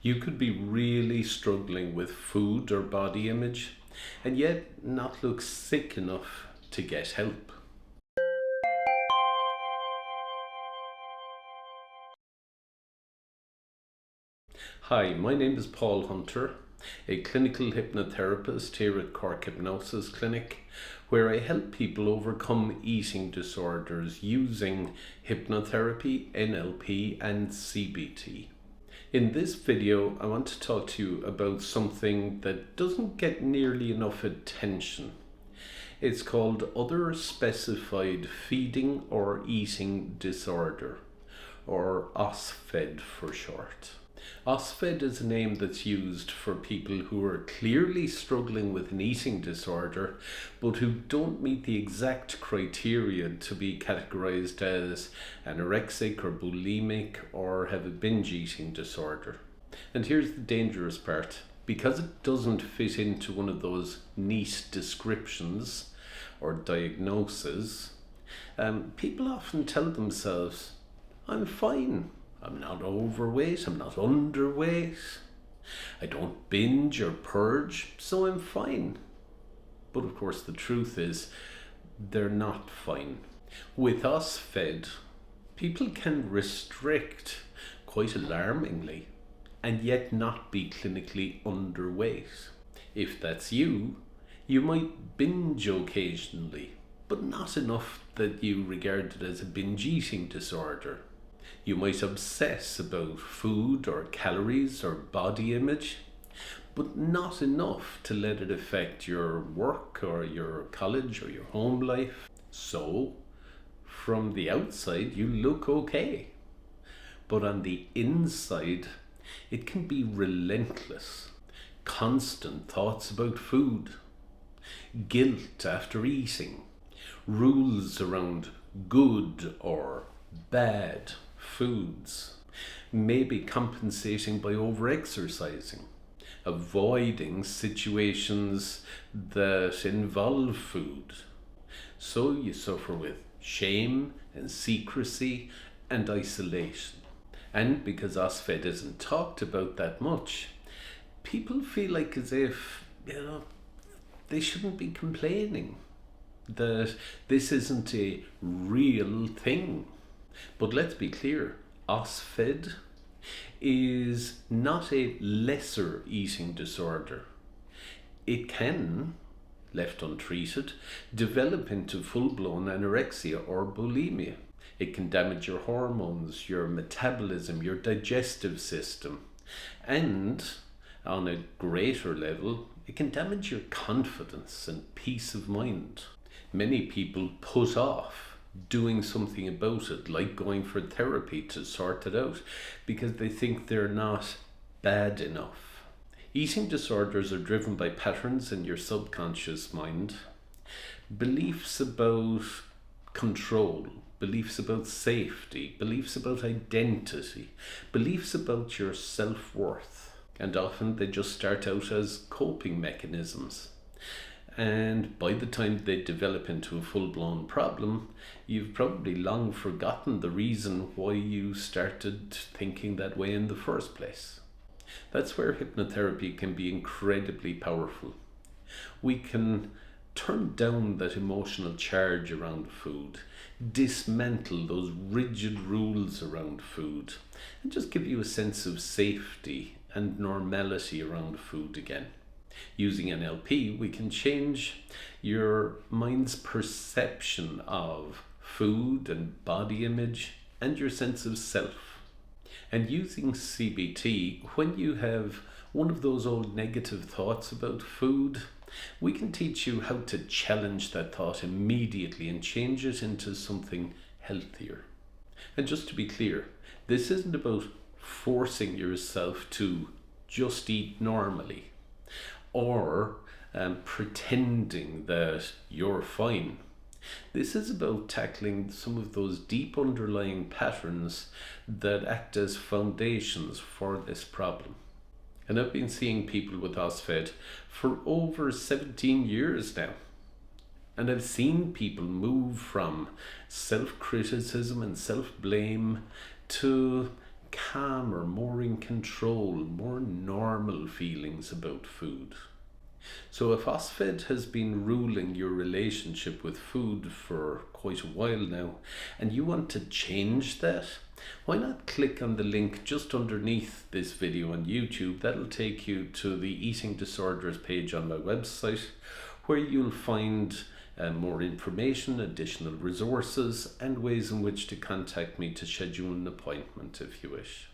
You could be really struggling with food or body image and yet not look sick enough to get help. Hi, my name is Paul Hunter, a clinical hypnotherapist here at Cork Hypnosis Clinic, where I help people overcome eating disorders using hypnotherapy, NLP and CBT. In this video, I want to talk to you about something that doesn't get nearly enough attention. It's called other specified feeding or eating disorder, or OSFED for short. OSFED is a name that's used for people who are clearly struggling with an eating disorder, but who don't meet the exact criteria to be categorized as anorexic or bulimic or have a binge eating disorder. And here's the dangerous part. Because it doesn't fit into one of those neat descriptions or diagnoses, people often tell themselves, I'm fine. I'm not overweight, I'm not underweight, I don't binge or purge, so I'm fine. But of course the truth is, they're not fine. With OSFED, people can restrict quite alarmingly and yet not be clinically underweight. If that's you, you might binge occasionally, but not enough that you regard it as a binge eating disorder. You might obsess about food or calories or body image, but not enough to let it affect your work or your college or your home life. So, from the outside, you look okay. But on the inside, it can be relentless. Constant thoughts about food, guilt after eating, rules around good or bad foods, maybe compensating by over-exercising, avoiding situations that involve food. So you suffer with shame and secrecy and isolation. And because OSFED isn't talked about that much, people feel like as if, they shouldn't be complaining, that this isn't a real thing. But let's be clear, OSFED is not a lesser eating disorder. It can, left untreated, develop into full-blown anorexia or bulimia. It can damage your hormones, your metabolism, your digestive system, and on a greater level, it can damage your confidence and peace of mind. Many people put off doing something about it, like going for therapy to sort it out, because they think they're not bad enough. Eating disorders are driven by patterns in your subconscious mind, beliefs about control, beliefs about safety, beliefs about identity, beliefs about your self-worth, and often they just start out as coping mechanisms. And by the time they develop into a full-blown problem, you've probably long forgotten the reason why you started thinking that way in the first place. That's where hypnotherapy can be incredibly powerful. We can turn down that emotional charge around food, dismantle those rigid rules around food, and just give you a sense of safety and normality around food again. Using NLP, we can change your mind's perception of food and body image and your sense of self. And using CBT, when you have one of those old negative thoughts about food, we can teach you how to challenge that thought immediately and change it into something healthier. And just to be clear, this isn't about forcing yourself to just eat normally, or pretending that you're fine. This is about tackling some of those deep underlying patterns that act as foundations for this problem. And I've been seeing people with OSFED for over 17 years now. And I've seen people move from self-criticism and self-blame to calmer, more in control, more normal feelings about food. So if OSFED has been ruling your relationship with food for quite a while now, and you want to change that, why not click on the link just underneath this video on YouTube? That'll take you to the eating disorders page on my website, where you'll find more information, additional resources, and ways in which to contact me to schedule an appointment if you wish.